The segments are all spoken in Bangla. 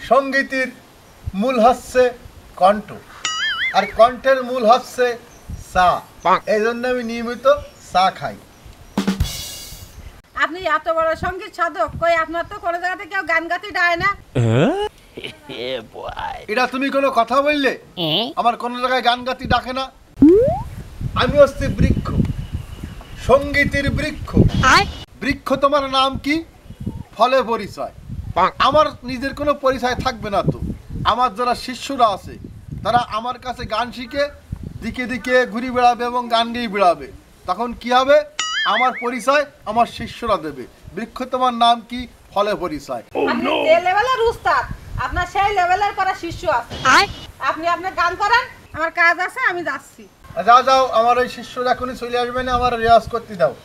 সঙ্গীতের মূল হচ্ছে কণ্ঠ, আর কণ্ঠের মূল হচ্ছে চা। এই জন্য আমি নিয়মিত চা খাই। আপনি এত বড় সঙ্গীত সাধক, কই আপনার তো কোনো জায়গাতে কেউ গান গাতে ডায় না। এটা তুমি কোনো কথা বললে? আমার কোনো জায়গায় গান গাতি ডাকে না। আমি হচ্ছি বৃক্ষ, সঙ্গীতের বৃক্ষ। বৃক্ষ তোমার নাম কি? ফলে পরিচয়। আমার নিজের কোনো পরিচয় থাকবে না তো। আমার যারা শিষ্যরা আছে তারা আমার কাছে গান শিখে দিকে দিকে ঘুরে বেড়াবে এবং গান গেয়ে বেড়াবে। তখন কি হবে? আমার পরিচয় আমার শিষ্যরা দেবে। বৃক্ষ তোমার নাম কি? ফলে পরিচয়। আপনি যে লেভেলের উস্তাদ, আপনার সেই লেভেলের করা শিষ্য আছে। আপনি আপনার গান করেন, আমার কাজ আছে, আমি যাচ্ছি। যাও যাও, আমার ওই শিষ্যরা এখনই চলে আসবে না, আমার রেওয়াজ করতে দাও।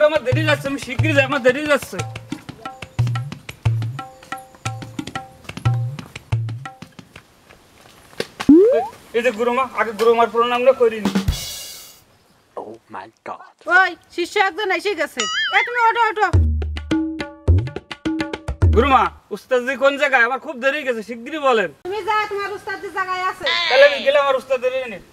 আমার দেরি যাচ্ছে, আমি শিগগিরই যাই, আমার দেরি যাচ্ছে। এই যে গুরুমা, আগে গুরুমার প্রণামটা করিনি। ওই শিষ্য একজন এসে গেছে, তুমি ওঠো ওঠো। গুরুমা, উস্তাদজি কোন জায়গায়? আমার খুব দেরি গেছে, শিগগিরই বলেন। তুমি যা, তোমার উস্তাদ যে জায়গায় আছে। তাহলে আমি গেলে আমার উস্তাদ দেরি নেই।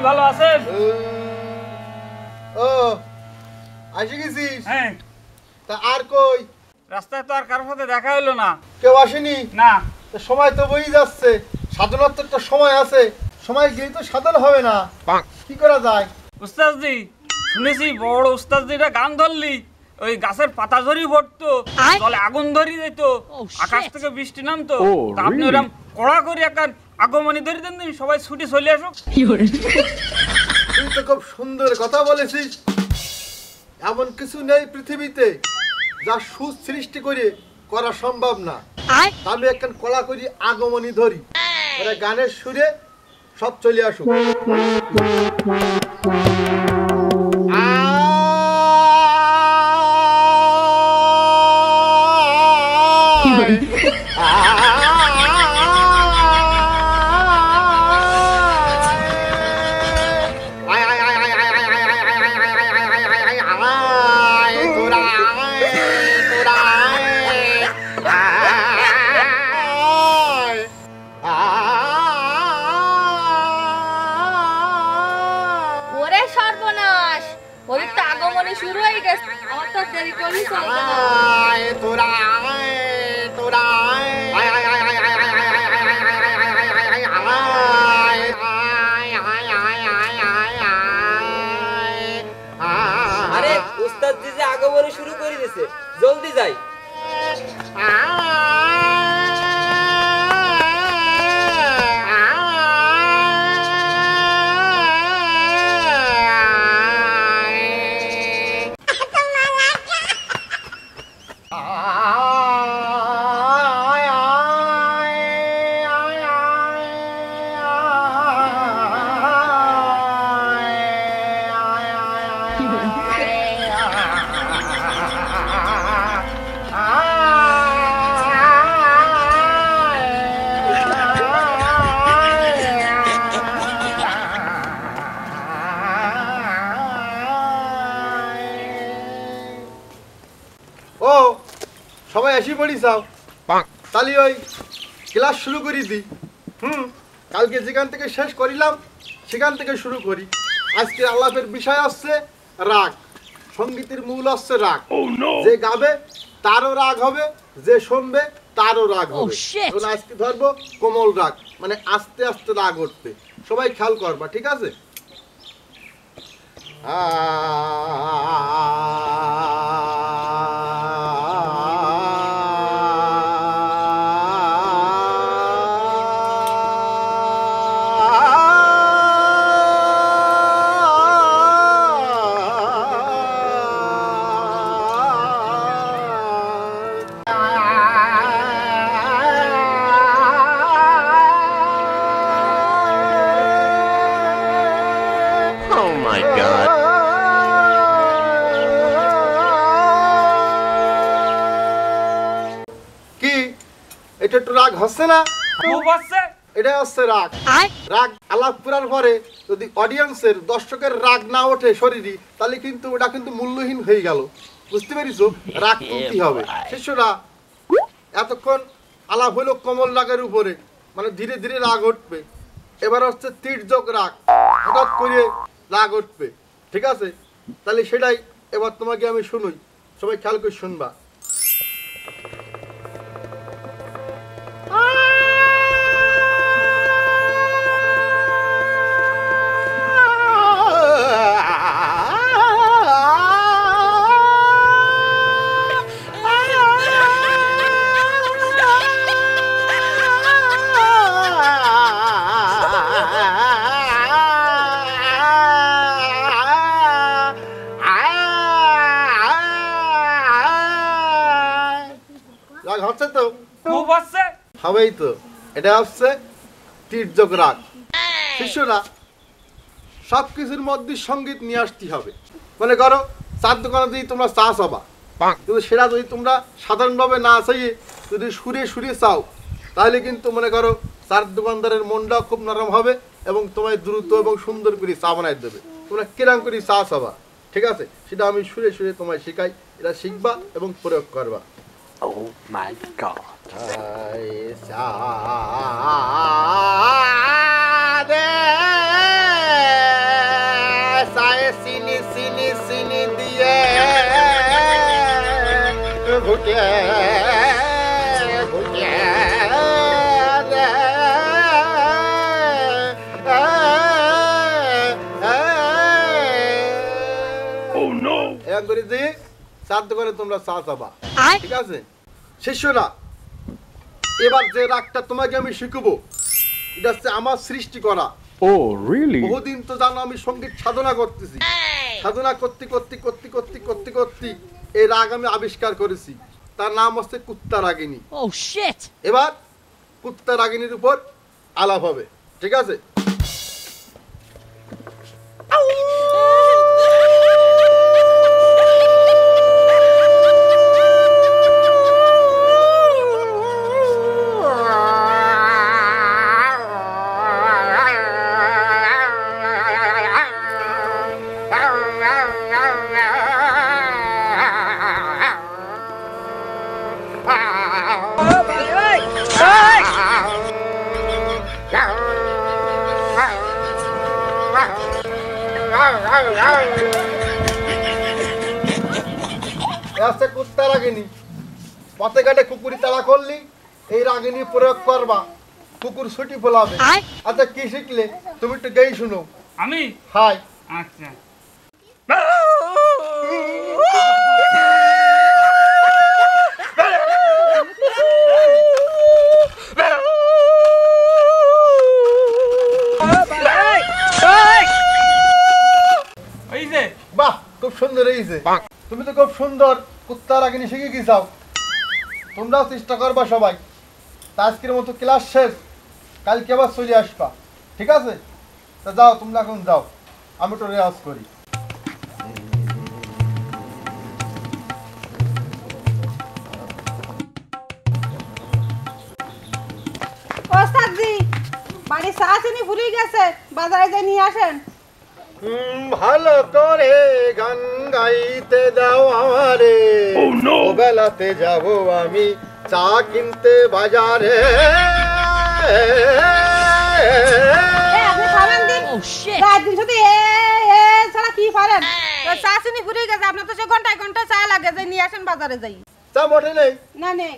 ভালো আছেন? ও আসে গেছিস? হ্যাঁ। তা আর কই? রাস্তায় তো আর কারোর সাথে দেখা হলো না। কেউ আসেনি? না। সময় তো বই যাচ্ছে, সাধনার তো একটা সময় আছে, সময় গিয়ে তো সাধন হবে না, কি করা যায়? উস্তাদজি, শুনেছি বড় উস্তাদজিরা গান ধরলি ওই গাছের পাতা ঝরি পড়তো, জলে আগুন ধরি যেত, আকাশ থেকে বৃষ্টি নামতো। আপনি ওরকম কড়া করে একটা আগমনী ধরে দেন, সবাই ছুটি চলে আসুক। তুই তো খুব সুন্দর কথা বলেছিস। এমন কিছু নেই পৃথিবীতে যা সুসৃষ্টি করে করা সম্ভব না। আমি একখান কলা করি আগমনী ধরি, ওরা গানের সুরে সব চলে আসুক। শুরু হয়ে গেছে, আমার তো দেরি করি চলবে না। আরে উস্তাদজি যে আগমনী শুরু করে দিয়েছে, জলদি যাই। সবাই আসি পড়ি চাও তাহলে ওই ক্লাস শুরু করি দিই। কালকে যেখান থেকে শেষ করিলাম সেখান থেকে শুরু করি। আজকের আলাপের বিষয় হচ্ছে রাগ। সঙ্গীতের মূল হচ্ছে রাগ। যে গাবে তারও রাগ হবে, যে শুনবে তারও রাগ হবে। এখন আজকে ধরবো কোমল রাগ, মানে আস্তে আস্তে রাগ উঠবে। সবাই খেয়াল করবা, ঠিক আছে? কি এটা একটু রাগ হচ্ছে না? খুব হচ্ছে। এটা হচ্ছে রাগ। রাগ আলাপ করার পরে যদি অডিয়েন্সের দর্শকের রাগ না ওঠে শরীরই, তাহলে কিন্তু ওটা কিন্তু মূল্যহীন হয়ে গেল। বুঝতে পেরেছো? রাগ তুলতে হবে। শিষ্যরা এতক্ষণ আলাপ হলো কোমল রাগের উপরে, মানে ধীরে ধীরে রাগ উঠবে। এবার হচ্ছে তীর্যক রাগ, হঠাৎ করে রাগ উঠবে। ঠিক আছে? তাহলে সেটাই এবার তোমাকে আমি শুনুই, সবাই খেয়াল করে শুনবা। রাগ হচ্ছে তো? খুব হচ্ছে। হবেই তো। এটা হচ্ছে তীর্যক রাগ। শিষ্যরা সবকিছুর মধ্যে সঙ্গীত নিয়ে আসতে হবে। মনে করো চার দোকানে যদি তোমরা চা চাবা, কিন্তু সেটা যদি তোমরা সাধারণভাবে না চাইয়ে যদি সুরে সুরে চাও, তাহলে কিন্তু মনে করো চার দোকানদারের মনটা খুব নরম হবে এবং তোমায় দ্রুত এবং সুন্দর করে চা বানাই দেবে। তোমরা কিরম করে চা চাবা, ঠিক আছে? সেটা আমি সুরে সুরে তোমায় শেখাই। এটা শিখবা এবং প্রয়োগ করবা। Oh my God. সিনি সিনি সিনি দিয়ে ভুটিয়ে ভুটিয়ে এরকম করে দিয়ে চার দোকানে তোমরা চা চাবা, ঠিক আছে? শিষ্যরা এবার যে রাগটা তোমাকে আমি শিখবো, এটা হচ্ছে আমার সৃষ্টি করা। Oh, really? বহুদিন তো জানো আমি সঙ্গীত সাধনা করতেছি। সাধনা করতে করতে করতে করতে করতে করতে এই রাগ আমি আবিষ্কার করেছি। তার নাম হচ্ছে কুত্তা রাগিনী। Oh shit! এবার কুত্তা রাগিনীর উপর আলাপ হবে, ঠিক আছে? কুত্তা রাগিনী। পথে ঘাটে কুকুরি তাড়া করলি এই রাগিনী প্রয়োগ করবা, কুকুর ছুটি ফোলাবে। আচ্ছা কি শিখলে তুমি একটু গেই শুনো। আমি? হাই। আচ্ছা। বাহ, খুব সুন্দর হয়েছে। তুমি তো খুব সুন্দর কুত্তা রাগিনী শিখে গেছাও। তোমরাও চেষ্টা করবা সবাই। আজকের মতো ক্লাস শেষ, কালকে আবার চলে আসবা, ঠিক আছে? তা যাও, তোমরা এখন যাও, আমি তো রেওয়াজ করি। ওস্তাদজি, বাড়ি চা চিনি ফুরিয়ে গেছে, বাজারে যাই নিয়ে আসেন। ভালো করে গান গাইতে দাও আমারে ও বেলাতে যাব আমি চা কিনতে বাজারে আপনি খাবেন দিন রাত দিন শুধু ছাড়া কি পারেন চা চিনি ফুরিয়ে গেছে আপনার তো সে ঘন্টায় ঘন্টায় চা লাগে যে নিয়ে আসেন বাজারে যাই চা মোটে নেই না নেই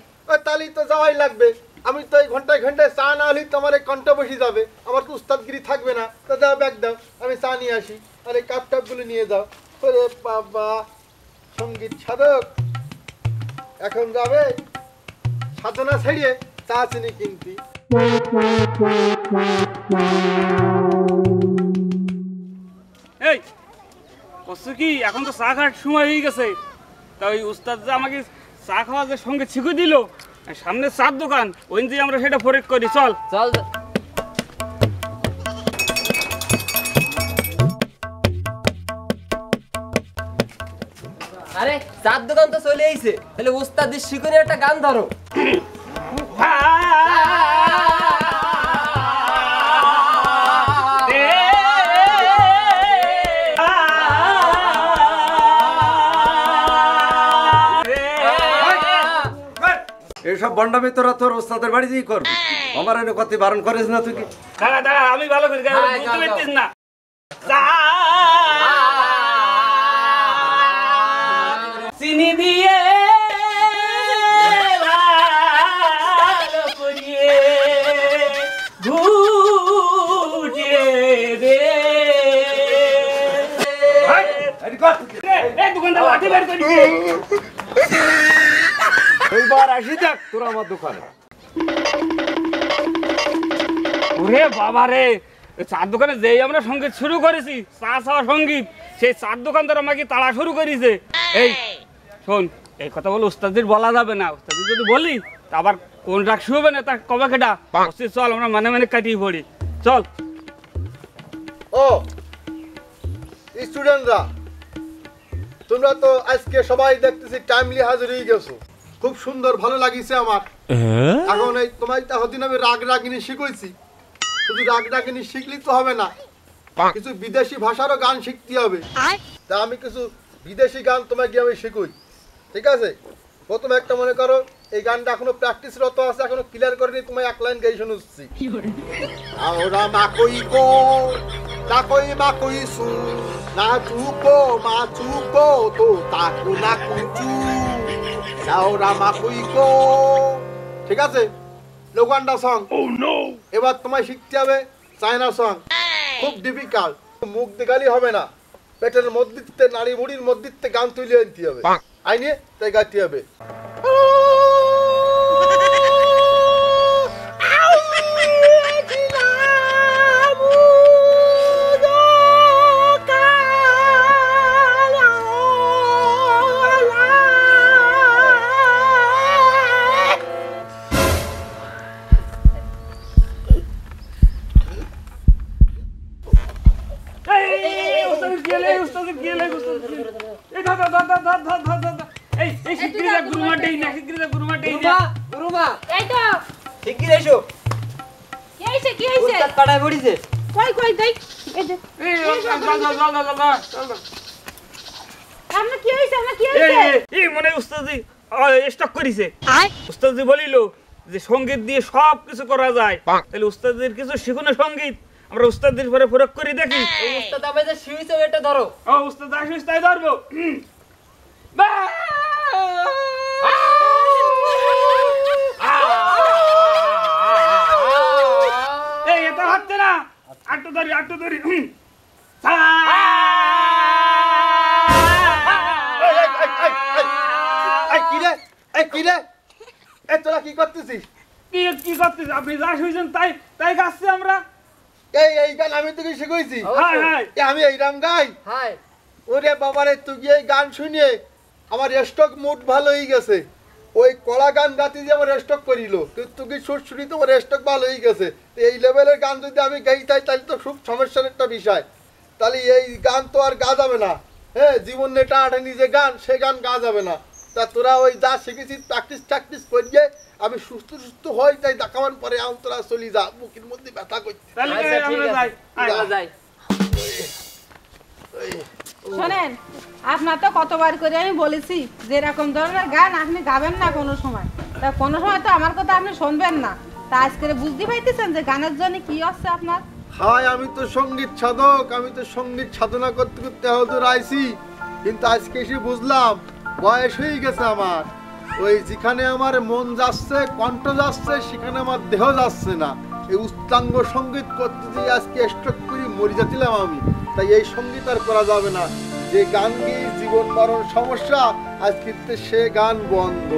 তালি তো যাওয়াই লাগবে আমি তো এই ঘন্টায় ঘন্টায় চা না হলেই তো আমার এই কণ্ঠ বসে যাবে আমার তো উস্তাদগিরি থাকবে না তো দাও ব্যাগ দাও আমি চা নিয়ে আসি আর এই কাপ টাপগুলো নিয়ে যাও ওরে বাবা সঙ্গীত সাধক এখন যাবে সাধনা ছেড়িয়ে চা চিনি কিনতি এই কষ্ট কি এখন তো চা খাওয়ার সময় হয়ে গেছে তা ওই উস্তাদ যে আমাকে চা খাওয়া যে সঙ্গে ছিকু দিল সামনে চার দোকান ওই যে আমরা সেটা ফরেক করি চল চল আরে চার দোকান তো চলে আইছে তাহলে উস্তাদের শিখনে একটা গান ধরো এইসব বন্ডামি তোরা তোর ওস্তাদের বাড়িতেই করবি আমার এনে কত বারণ করিস না তুই কি দাঁড়া দাঁড়া আমি ভালো করি বুঝতে পারছিস না চিনি দিয়ে ভালো করিয়ে ঘুরিয়ে দে এই দোকানটা লাঠি বের করি এইবার আসি দেখ তোরা আমার দোকানে ওরে বাবা রে চার দোকানে যেই আমরা সঙ্গীত শুরু করেছি চা চাওয়া সঙ্গীত সেই চার দোকানদার আমাকে তাড়া শুরু করেছে এই শোন এই কথা বলে উস্তাদের বলা যাবে না উস্তাদের যদি বলি তা আবার কোন রাগ শুবে না তা কবে কেটা চল আমরা মানে মানে কাটিয়ে পড়ি চল ও স্টুডেন্টরা তোমরা তো আজকে সবাই দেখতেছি টাইমলি হাজির হয়ে গেছো খুব সুন্দর ভালো লাগিছে আমার এখন এই তোমায় তাহদিন আমি রাগ রাগিনী শিখাইছি শুধু রাগ রাগিনী শিখলেই তো হবে না কিছু বিদেশি ভাষারও গান শিখতে হবে তা আমি কিছু বিদেশি গান তোমাকে আমি শিখুই ঠিক আছে প্রথমে একটা মনে করো এই গানটা এখনো প্র্যাকটিসরত আছে এখনো ক্লিয়ার করিনি তোমায় এক লাইন গাই শুনুচ্ছি আওরা মাকই কো তাকই মাকই সু না চুকো মা চুকো তো তাকু না কুচু আওরা মাকই কো ঠিক আছে লোকান্ডা সং এবার তোমায় শিখতে হবে চায়না সং খুব ডিফিকাল্ট মুখ দেখালি হবে না পেটের মধ্যে নারী মুড়ির মধ্যে গান তুলে আনতে হবে আইনে তাই গাইতে হবে সঙ্গীত দিয়ে সব কিছু করা যায় তাহলে উস্তাদের কিছু শিখুন সঙ্গীত আমরা উস্তাদের পরে প্রয়োগ করে দেখি উস্তাদ আমায় যে শিখেছে এটা ধরো ও উস্তাদ আসিস তাই ধরবো এই এটা হচ্ছে না আটটু ধরি তোরা কি করতেছিস কি করতেছিস আপনি যা শুয়েছেন তাই তাই গাচ্ছি আমরা এই গান আমি তোকে শিখাইছি হ্যাঁ আমি এইরাম গাই ওরে বাবারে তুই এই গান শুনিয়ে আমার স্টক মুড ভালো হয়ে গেছে ওই কড়া গান গাতি যে আমার স্টক করিল তুই সুর শুনি তো আমার স্টক ভালো হয়ে গেছে এই লেভেলের গান যদি আমি গাই তাহলে তো খুব সমস্যার একটা বিষয় তাহলে এই গান তো আর গা যাবে না হ্যাঁ জীবন নেটা আটেনি যে গান সে গান গা যাবে না তা তোরা ওই যা শিখেছিস প্র্যাকটিস করিয়ে আমি সুস্থ হই তাই দেখাবার পরে এখন তোরা চলি যা বুকের মধ্যে ব্যথা করতে তাহলে আমরা যাই শোনেন, আপনার তো কতবার করে আমি বলেছি যে এরকম ধরনের গান আপনি গাবেন না কোনো সময়। তা কোনো সময় তো আমার কথা আপনি শুনবেন না। তা আজকে বুঝতে পাইতেছেন যে গানের জন্য কি হচ্ছে আপনার। হাই, আমি তো সঙ্গীত সাধক, আমি তো সঙ্গীত সাধনা করতে করতে হয়তো আইছি, কিন্তু আজকে এসে বুঝলাম বয়স হয়ে গেছে আমার। ওই যেখানে আমার মন যাচ্ছে, কণ্ঠ যাচ্ছে, সেখানে আমার দেহ যাচ্ছে না। এই উচ্চাঙ্গ সঙ্গীত করতে গিয়ে আজকে স্ট্রোক করে মরে যাচ্ছিলাম আমি। তাই এই সঙ্গীত আর করা যাবে না। যে গান গিয়ে জীবন মরণ সমস্যা, আজকে সে গান বন্ধ।